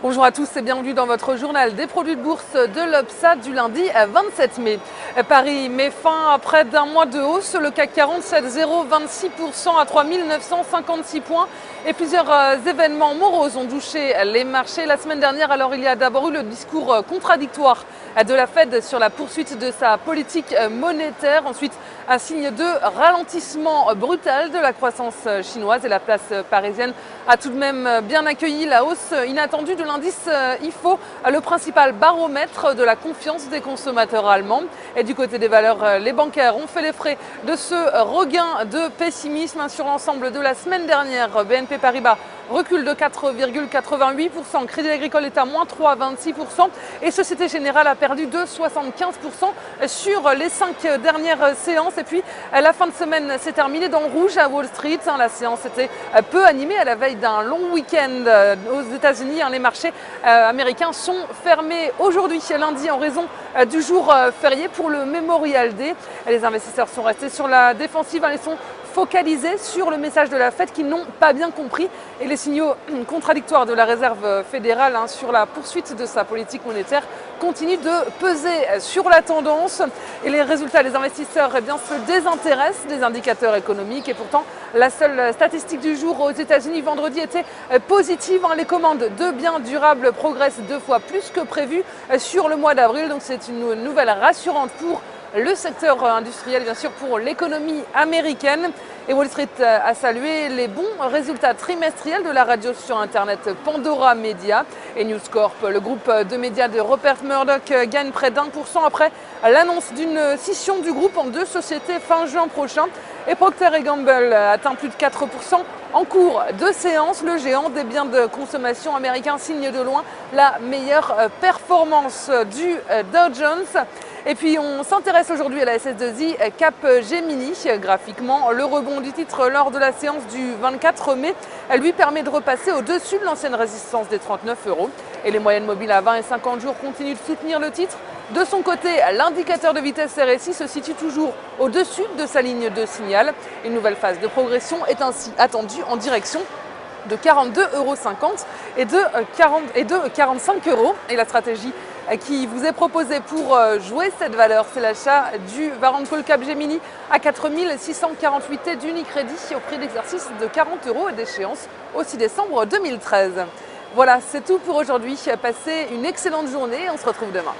Bonjour à tous et bienvenue dans votre journal des produits de bourse de l'Obsa du lundi 27 mai. Paris met fin à près d'un mois de hausse. Le CAC 40 cède 0,26% à 3 956 points. Et plusieurs événements moroses ont touché les marchés la semaine dernière. Alors il y a d'abord eu le discours contradictoire de la Fed sur la poursuite de sa politique monétaire. Ensuite, un signe de ralentissement brutal de la croissance chinoise. Et la place parisienne a tout de même bien accueilli la hausse inattendue de l'indice IFO, le principal baromètre de la confiance des consommateurs allemands. Et du côté des valeurs, les bancaires ont fait les frais de ce regain de pessimisme sur l'ensemble de la semaine dernière. BNP Paribas recule de 4,88%, Crédit Agricole est à moins 3,26% et Société Générale a perdu de 75% sur les 5 dernières séances. Et puis la fin de semaine s'est terminée dans le rouge à Wall Street. La séance était peu animée à la veille d'un long week-end aux États-Unis. Les marchés américains sont fermés aujourd'hui, lundi, en raison du jour férié pour le Memorial Day. Les investisseurs sont restés sur la défensive, ils sont focalisés sur le message de la Fed qu'ils n'ont pas bien compris et les signaux contradictoires de la Réserve fédérale sur la poursuite de sa politique monétaire continuent de peser sur la tendance. Et les résultats des investisseurs se désintéressent des indicateurs économiques et pourtant la seule statistique du jour aux États-Unis vendredi était positive. Les commandes de biens durables progressent 2 fois plus que prévu sur le mois d'avril, donc c'est une nouvelle rassurante pour le secteur industriel, bien sûr pour l'économie américaine. Et Wall Street a salué les bons résultats trimestriels de la radio sur Internet Pandora Media. Et News Corp, le groupe de médias de Rupert Murdoch, gagne près d'1% après l'annonce d'une scission du groupe en 2 sociétés fin juin prochain. Et Procter & Gamble atteint plus de 4% en cours de séance. Le géant des biens de consommation américain signe de loin la meilleure performance du Dow Jones. Et puis on s'intéresse aujourd'hui à la SS2I Capgemini. Graphiquement, le rebond du titre lors de la séance du 24 mai lui permet de repasser au-dessus de l'ancienne résistance des 39 €. Et les moyennes mobiles à 20 et 50 jours continuent de soutenir le titre. De son côté, l'indicateur de vitesse RSI se situe toujours au-dessus de sa ligne de signal. Une nouvelle phase de progression est ainsi attendue en direction de 42,50 € et de 45 €. Et la stratégie qui vous est proposée pour jouer cette valeur, c'est l'achat du Varron Call Capgemini à 4 648 et d'Unicredit au prix d'exercice de 40 € et d'échéance au 6 décembre 2013. Voilà, c'est tout pour aujourd'hui. Passez une excellente journée, on se retrouve demain.